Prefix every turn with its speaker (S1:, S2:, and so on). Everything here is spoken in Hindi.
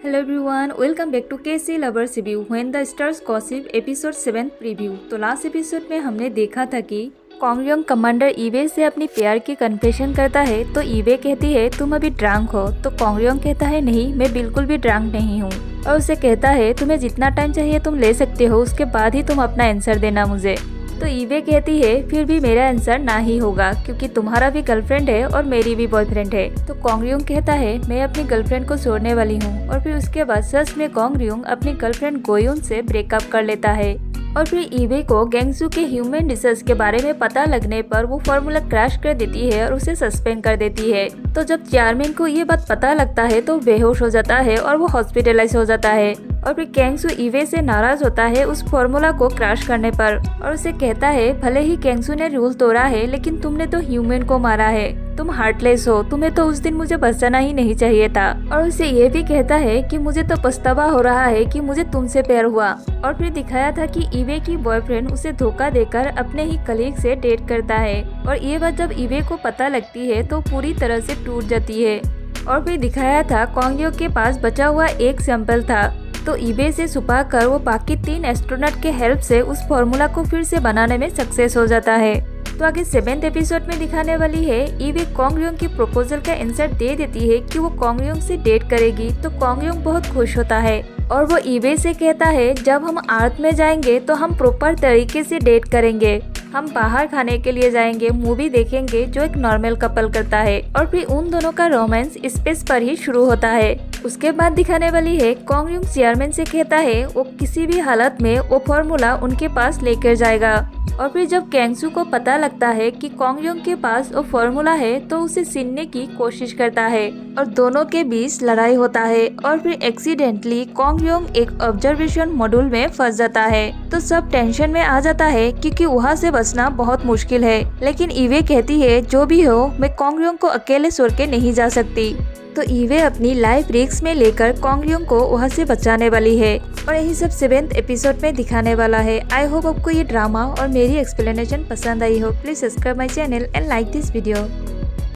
S1: Hello everyone, welcome back to KC lovers review when the stars gossip episode 7 preview. तो लास्ट एपिसोड में हमने देखा था कि कोंगयोंग कमांडर ईवे से अपनी प्यार की कन्फेशन करता है। तो ईवे कहती है तुम अभी ड्रंक हो। तो कोंगयोंग कहता है नहीं, मैं बिल्कुल भी ड्रंक नहीं हूँ। और उसे कहता है तुम्हें जितना टाइम चाहिए तुम ले सकते हो, उसके बाद ही तुम अपना आंसर देना मुझे। तो ईवे कहती है फिर भी मेरा आंसर ना ही होगा, क्योंकि तुम्हारा भी गर्लफ्रेंड है और मेरी भी बॉयफ्रेंड है। तो कोंगयोंग कहता है मैं अपनी गर्लफ्रेंड को छोड़ने वाली हूँ। और फिर उसके बाद सच में कोंगयोंग अपनी गर्लफ्रेंड गोयुन से ब्रेकअप कर लेता है। और फिर ईवे को गैंगसू के ह्यूमन रिसर्च के बारे में पता लगने पर वो फॉर्मूला क्रैश कर देती है और उसे सस्पेंड कर देती है। तो जब चेयरमैन को ये बात पता लगता है तो बेहोश हो जाता है और वो हॉस्पिटलाइज हो जाता है। और फिर गैंगसू ईवे से नाराज होता है उस फॉर्मूला को क्रैश करने पर और उसे कहता है भले ही गैंगसू ने रूल तोड़ा है, लेकिन तुमने तो ह्यूमन को मारा है, तुम हार्टलेस हो, तुम्हें तो उस दिन मुझे बचाना ही नहीं चाहिए था। और उसे ये भी कहता है कि मुझे तो पछतावा हो रहा है कि मुझे तुमसे प्यार हुआ। और फिर दिखाया था कि ईवे की बॉयफ्रेंड उसे धोखा देकर अपने ही कलीग से डेट करता है। और ये बात जब ईवे को पता लगती है तो पूरी तरह से टूट जाती है। और फिर दिखाया था कोंगयोंग के पास बचा हुआ एक सैंपल था। तो ईवे से छुपा कर वो बाकी 3 एस्ट्रोनॉट के हेल्प से उस फॉर्मूला को फिर से बनाने में सक्सेस हो जाता है। तो आगे 7th एपिसोड में दिखाने वाली है ईवे कोंगयोंग की प्रपोजल का आंसर दे देती है कि वो कोंगयोंग से डेट करेगी। तो कोंगयोंग बहुत खुश होता है और वो ईवे से कहता है जब हम अर्थ में जाएंगे तो हम प्रॉपर तरीके से डेट करेंगे, हम बाहर खाने के लिए जाएंगे, मूवी देखेंगे जो एक नॉर्मल कपल करता है। और फिर उन दोनों का रोमांस स्पेस पर ही शुरू होता है। उसके बाद दिखाने वाली है कोंगयोंग चेयरमैन से कहता है वो किसी भी हालत में वो फॉर्मूला उनके पास लेकर जाएगा। और फिर जब गैंगसू को पता लगता है कि कोंगयोंग के पास वो फॉर्मूला है तो उसे छीनने की कोशिश करता है और दोनों के बीच लड़ाई होता है। और फिर एक्सीडेंटली कोंगयोंग एक ऑब्जर्वेशन मॉड्यूल में फंस जाता है। तो सब टेंशन में आ जाता है क्योंकि वहाँ से बचना बहुत मुश्किल है। लेकिन ईवे कहती है जो भी हो मैं कोंगयोंग को अकेले छोड़ के नहीं जा सकती। तो ईवे अपनी लाइफ रिस्क में लेकर कोंगयोंग को वहाँ से बचाने वाली है। और यही सब 7th एपिसोड में दिखाने वाला है। आई होप आपको ये ड्रामा और मेरी एक्सप्लेनेशन पसंद आई हो। Please subscribe my channel and like this video.